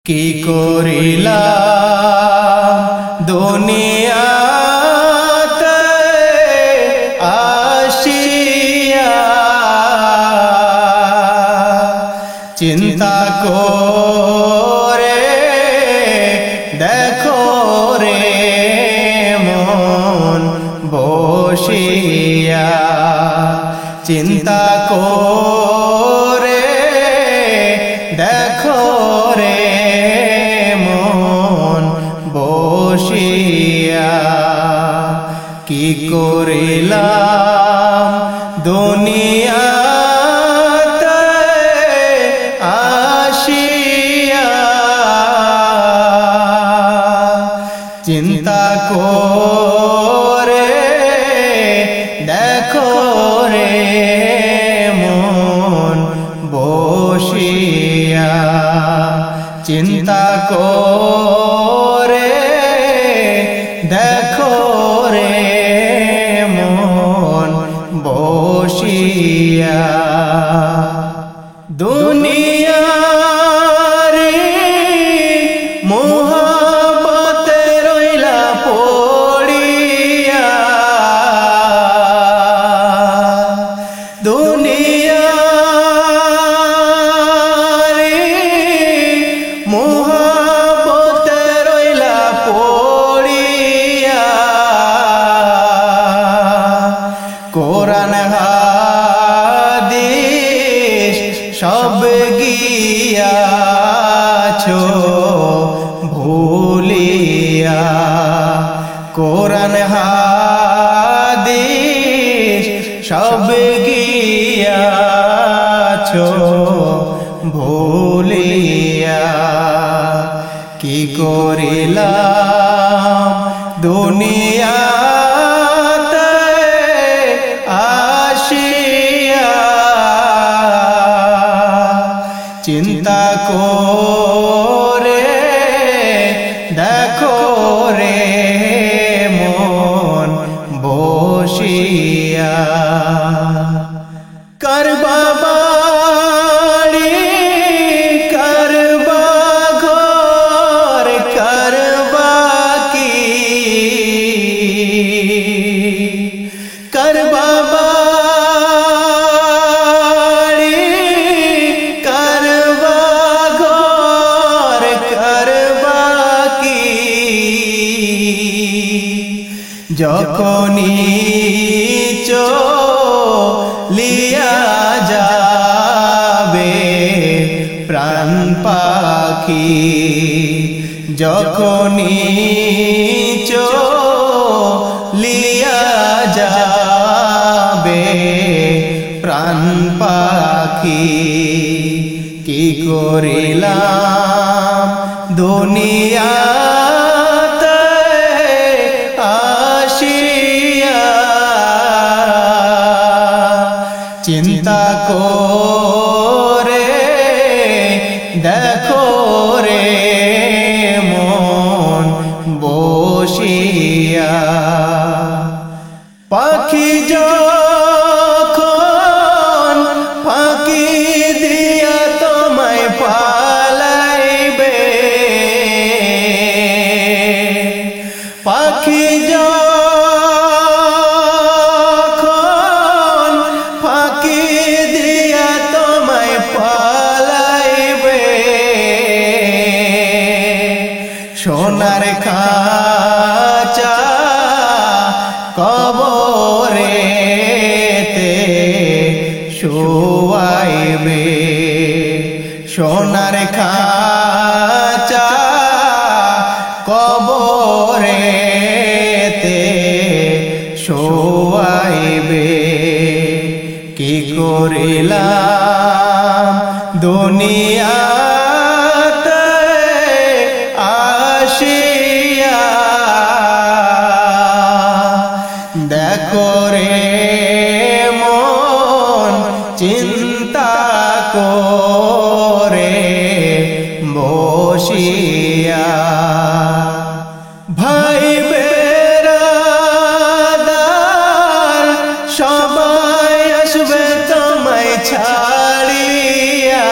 কি করিলাম দুনিয়াতে আসিয়া, চিন্তা করে দেখো রে মন বসিয়া, চিন্তা করে দেখো রে মন বসিয়া, কি করিলাম দুনিয়াতে আসিয়া, চিন্তা করে দেখো রে মন বসিয়া, চিন্তা করে দেখো রে মন বসিয়া। দুনিয়ারে মোহাবতে রইলা পড়িয়া, দুনিয়ারে মোহাবতে রইলা পড়িয়া, কোরআন হাদিস সব গিয়াছো ভুলিয়া, কোরআন হাদিস সব গিয়াছো ভুলিয়া, কি করিলাম দুনিয়াতে আসিয়া, চিন্তা করে দেখো রে মন বসিয়া। করবা বাড়ি করবা ঘর করবা কি, করবা বাড়ি করবা ঘর করবা কি, যখনই চলিয়া যাবে প্রাণ পাখি, যখনই চলিয়া যাবে প্রাণ পাখি, কি করিলাম দুনিয়াতে আসিয়া, চিন্তা করে দেখো রে মন বসিয়া। পাখি যখন ফাঁকি দিয়া তোমায় পালাইবে, পাখি যখন ফাঁকি দিয়া তোমায় পালাইবে, সোনার খাঁচা কবরেতে শোয়াইবে, সোনার খাঁচা কবরেতে শোয়াইবে, কি করিলাম দুনিয়াতে আসিয়া, দেখো রে মন চিন্তা করে বসিয়া। ভাই বেরাদার সবাই আসবে তোমায় ছাড়িয়া,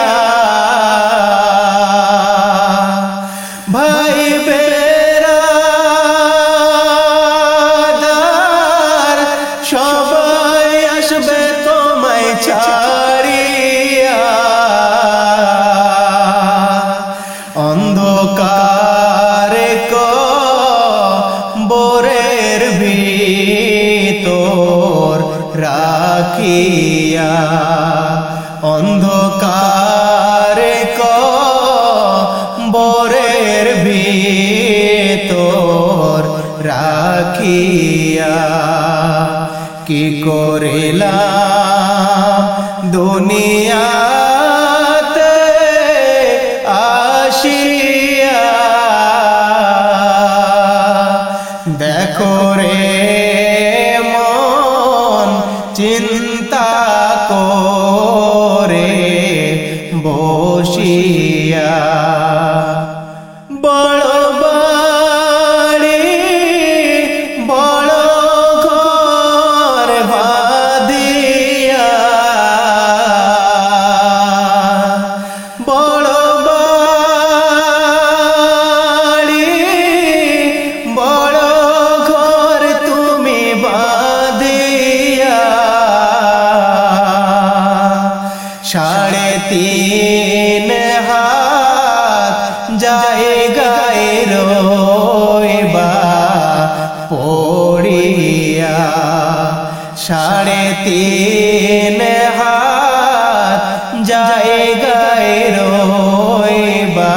রাখিয়া অন্ধকারে কবরের ভিতর রাখিয়া কি করিলাম দুনিয়াতে আসিয়া দেখো রে মন চিন্তা করে বসিয়া বড় বাড়ি বড় ঘর বাঁধিয়া বড় বাড়ি বড় ঘর তুমি বাঁধিয়া 3.5 হাত জায়গায় রইবা পড়িয়া 3.5 হাত জায়গায় রইবা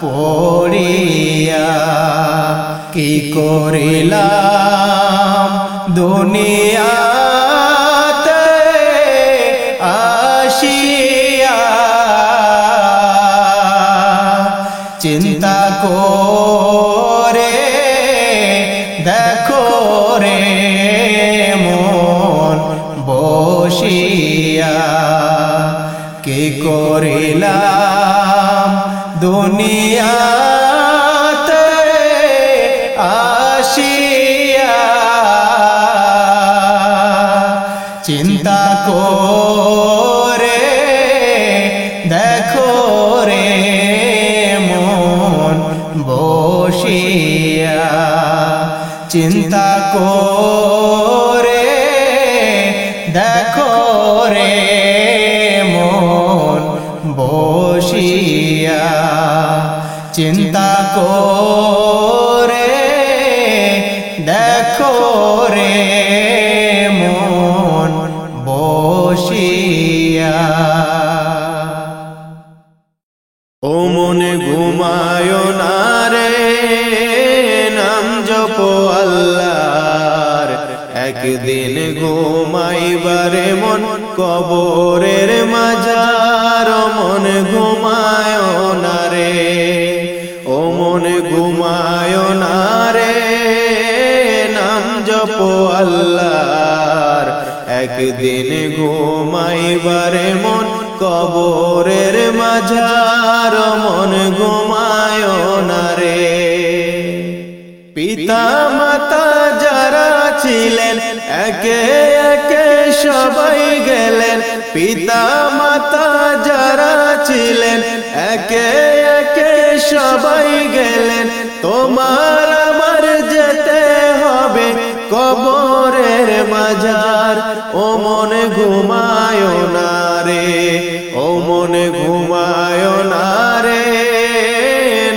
পড়িয়া কি করিলাম দুনিয়াতে আসিয়া চিন্তা করে দেখো রে মন বসিয়া কি করিলাম দুনিয়াতে আসিয়া চিন্তা করে দেখো রে মন বসিয়া চিন্তা করে দেখো রে মন বসিয়া চিন্তা করে দেখো রে মন বসিয়া ও মনে ঘুমায় না রে নাম জপো আল্লাহর একদিন ঘুমাইবারে মন কবরের মাঝার মন ঘুমায় না রে ও মন ঘুমায় না রে নাম জপো আল্লাহর একদিন ঘুমাইবারে মন কবরের মাঝার মন ঘুমায় না রে পিতা মাতা যারা ছিলেন একে একে সবাই গেলেন পিতা মাতা যারা ছিলেন একে একে সবাই গেলেন তোমার আমার যেতে হবে কবরের মাঝার ও মনে ঘুমায় না রে ও মনে ঘুমায় না রে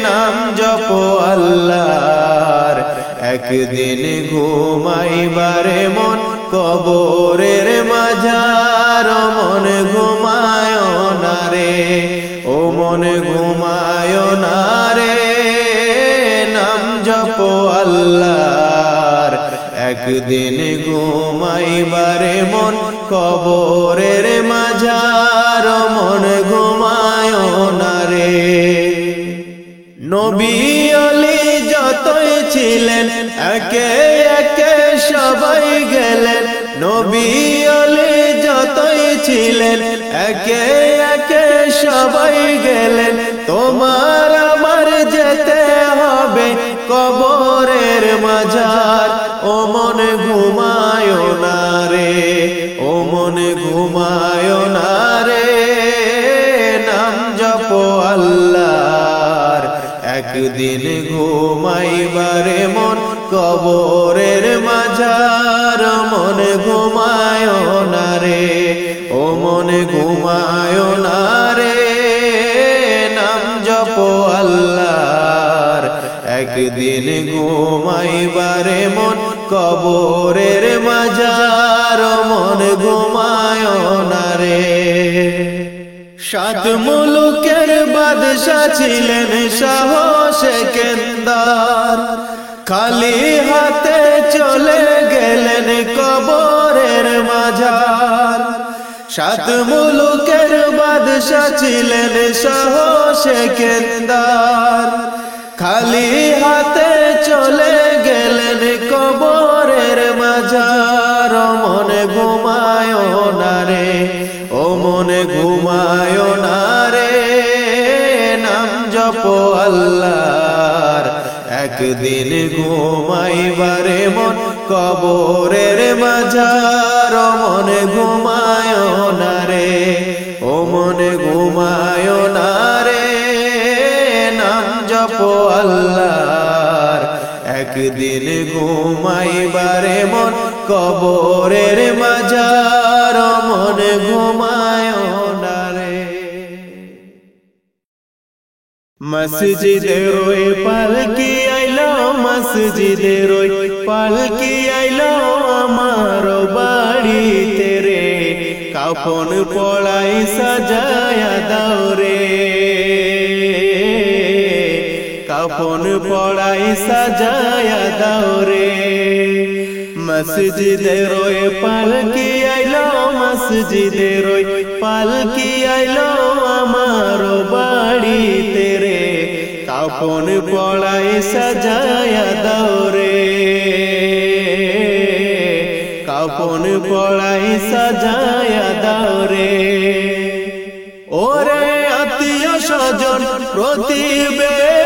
নাম জপো আল্লাহর একদিন ঘুমাইবারে মন কবরের মাঝার মন ঘুমায় না রে ও মন ঘুমায় না রে নাম জপো আল্লাহর একদিন ঘুমাইবারে মন কবরের মাঝার মন ঘুমায় না রে নবী আলী যতই ছিলেন একে একে সবাই গেলেন নবী আলী যতই ছিলেন একে একে সবাই গেলেন তোমার আমার যেতে হবে কবরের মাঝার ও মন ঘুমায় না রে ও মন ঘুমায় না রে নাম জপো আল্লাহর একদিন ঘুমাইবারে মন কবরের মাঝার মন ঘুমায় না রে ও মন ঘুমায় না রে নাম জপো আল্লাহর একদিন ঘুমাইবারে মন কবরের মাজার মন ঘুমায় না রে। সাত মুলুকের বাদশা ছিলেন শাহ সেকেন্দার, খালি হাতে চলে গেলেন কবরের মাজার। সাত মুলুকের বাদশা ছিলেন শাহ সেকেন্দার, খালি হাতে চলে গেলেন কবরের মাজার। মন ঘুমায় না রে, ও মনে ঘুমায় না রে, নাম জপ আল্লাহর, একদিন ঘুমাইবারে মন কবরের মাজার। মনে ঘুমায় না রে, ও মনে ঘুমায় না রে, নাম জপ আল্লাহর, একদিন ঘুমাইবারে মন কবরের মাজার। মনে ঘুমায় না রে। মসজিদের ওই পালকি আইলো, মসজিদের ওই পালকি আইলো আমার বাড়িতে রে, কাফন পড়াই সাজায়া দাও রে, কাফন পড়াই সাজায়া দাও রে। মসজিদের ওই পালকি আইলো, মসজিদের ওই পালকি আইলো আমার বাড়িতে রে, কাফন পড়াই সাজায়া দাও রে, কাফন পড়াই সাজায়া দাও রে। ওরে আত্মীয় স্বজন প্রতিবেশী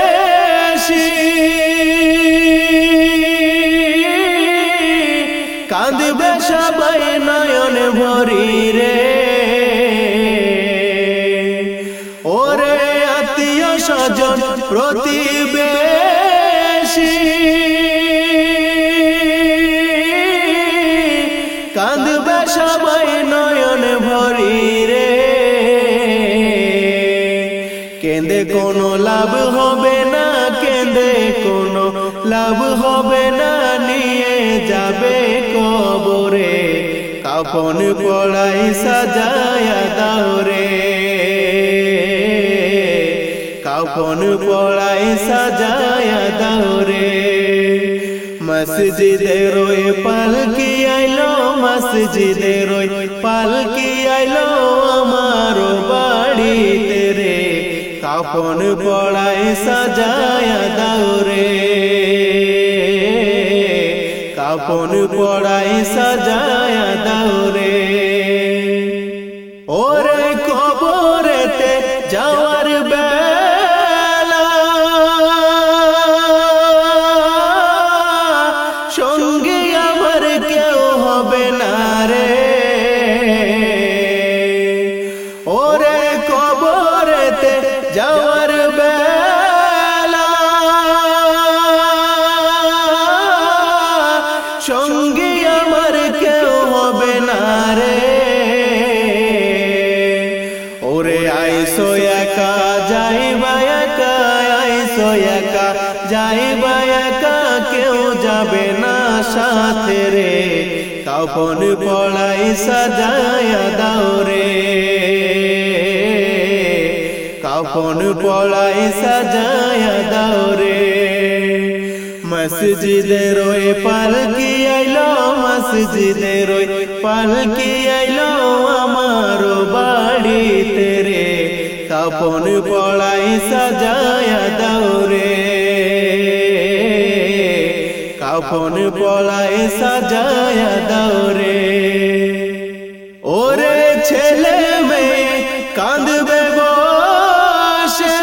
কাঁদবে সবাই নয়ন ভরি রে। ওরে আত্মীয় স্বজন প্রতিবেশী কাঁদবে সবাই নয়ন ভরি রে। কেঁদে কোনো লাভ হবে না, কেঁদে কোনো লাভ হবে না, নিয়ে যাবে কবরে, কাফন পড়াই সাজায়া দাও রে, কাফন পড়াই সাজায়া দাও রে। মসজিদের ওই পালকি আইলো, মসজিদের ওই পালকি আইলো আমার বাড়িতে রে, কাফন পড়াই সাজায়া দাও রে, কাফন পড়াই সাজায়া দাও রে। ওরে কবরেতে যাওয়ার বেলা সঙ্গী আমার কেউ হবে না রে। ওরে কবরেতে যাওয়ার বেলা সঙ্গী আমার কেউ হবে না রে। ওরে আইসো একা যাইবা একা, আইসো একা যাইবা একা, কেউ যাবে না সাথে রে, কাফন পড়াই সাজায়া দাও রে, কাফন পড়াই সাজায়া দাও রে। মসজিদের ওই পালকি আইলো, মসজিদের ওই পালকি আইলো আমার বাড়িতে রে, কাফন পড়াই সাজায়া দাও রে, কাফন পড়াই সাজায়া দাও রে। ওরে ছেলে মেয়ে কাঁদবে বসে,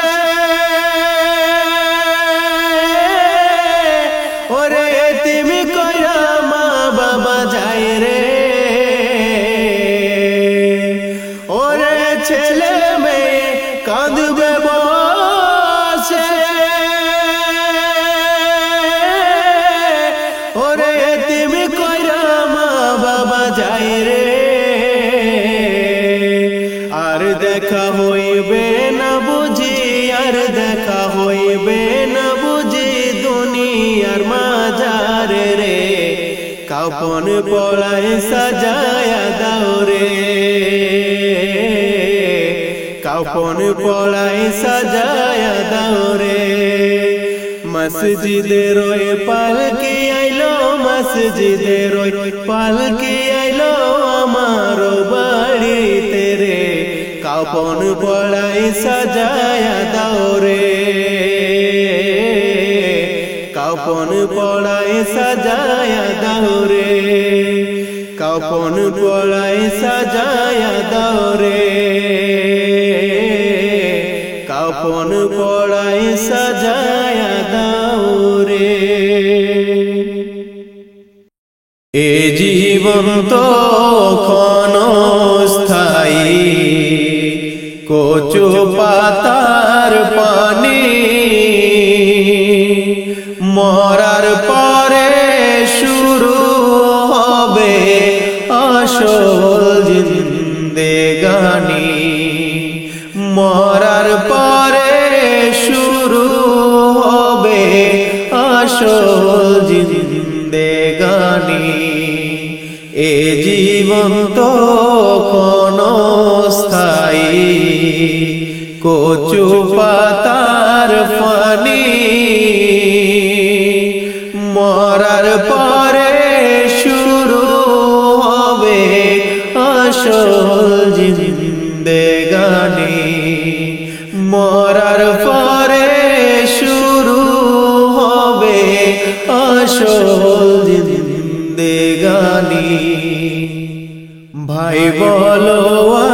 ওরে তুমি কইরা মা বাবা যায় রে। ওরে ছেলে মেয়ে কাঁদবে বসে, ওরে তুমি কইরা মা বাবা যায় রে। আর দেখা হইবে না বুঝি, আর দেখা হইবে না বুঝি দুনিয়ার মাঝারে রে, কাপন পড়ায় সাজায়া দাও রে, কাপন পড়ায় সাজায়া দাও রে। মসজিদের ওই পালকি আইলো, মসজিদের ওই পালকি আইলো আমার বাড়িতে রে, কাপন পড়ায় সাজায়া দাও রে, কাপন পড়ায় সাজায়া দাও রে, কাপন পড়ায় সাজায়া দাও রে, কাপন পড়ায় সাজায়া দাও রে। এ জীবন তো ক্ষণস্থায়ী, কচু পাতার পানি, মরার পরে শুরু হবে আসল জিন্দেগানি, মরার পরে শুরু হবে আসল জিন্দেগানি। এ জীবন তো ক্ষণস্থায়ী, কচু পাতার পানি, মরার পরে শুরু হবে আসল জিন্দেগানি, মরার পরে শুরু হবে আসল জিন্দেগানি। ভাই বলো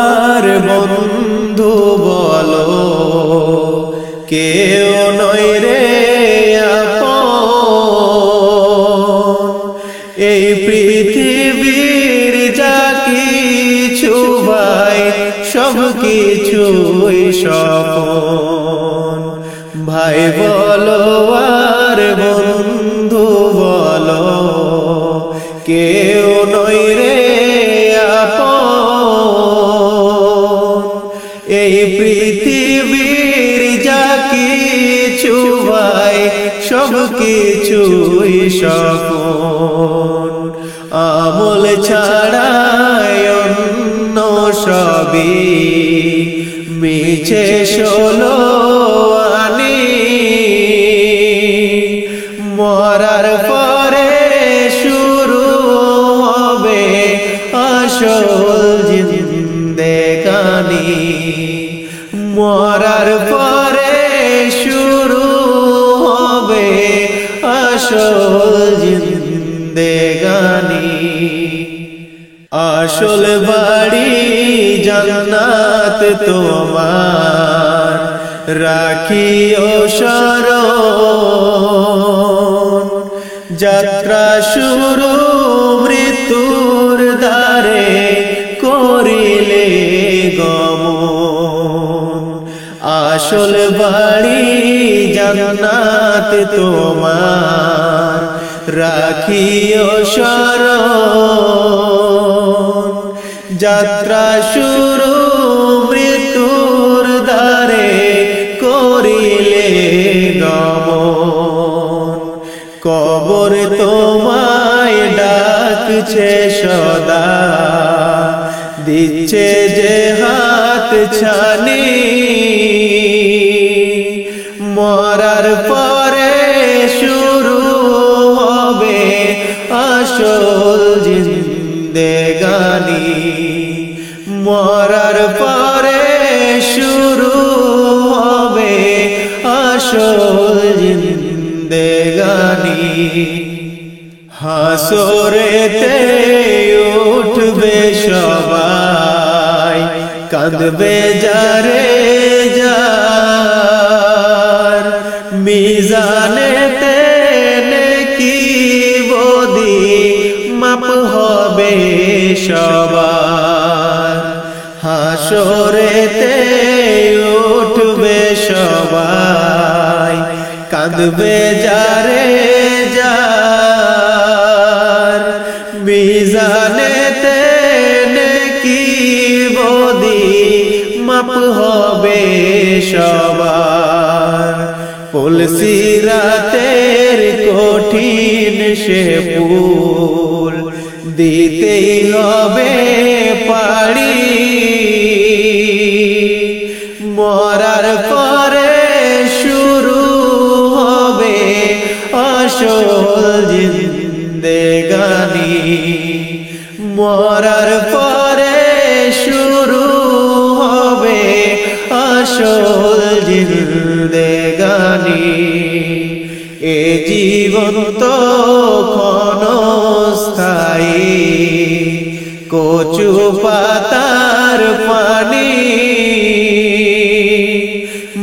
আর বন্ধু বলো, কেউ নয় রে আপন, এই পৃথিবীর যা কিছু ভাই সব কিছুই স্বপন। ভাই বলো আর বন্ধু বলো, কেউ নয় রে আপন, এই পৃথিবীর যা কিছু ভাই সব কিছুই স্বপন। আমল ছাড়ায় অন্য সবই মিছে ষোলো আনি, মরার পরে শুরু হবে আসল জিন্দেগানি, মরার পরে শুরু হবে আসল জিন্দেগানি। আসল বাড়ি জান্নাত তোমার, রাখিও স্মরণ, যাত্রা শুরু মৃত্যুর দ্বারে করিলে গমন। আসল বাড়ি জান্নাত তোমার, রাখিও স্মরণ, যাত্রা শুরু মৃত্যুর দ্বারে করিলে গমন। কবর তোমায় ডাকছে সদা, দিচ্ছে যে হাত ছানি, মরার পরে শুরু হবে আসল জিন্দেগানি, মরার পরে শুরু হবে আসল জিন্দেগানি। হাসরেতে উঠবে সবাই, কাঁদবে যারে যার, মিজানেতে নেকি বদি মাপ হবে সবার। হাসরেতে উঠবে সবাই, কাঁদবে যারে যার, মিজানেতে নেকি বদি মাপ হবে সবার। পুলসিরাতের কঠিন সে পুল, দিতেই হবে পাড়ি মরার পরে শুরু হবে আসল জিন্দেগানি মরার পরে শুরু হবে আসল জিন্দেগানি এ জীবন তো ক্ষণস্থায়ী কচু পাতার পানি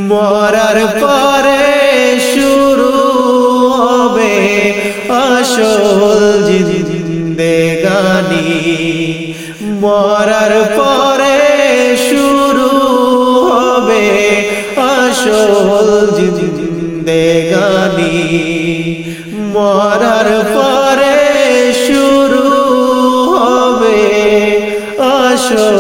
মরার পরে শুরু হবে আসল জিন্দেগানি মরার পরে শুরু হবে আসল জিন্দেগানি মরার পরে শুরু হবে আসল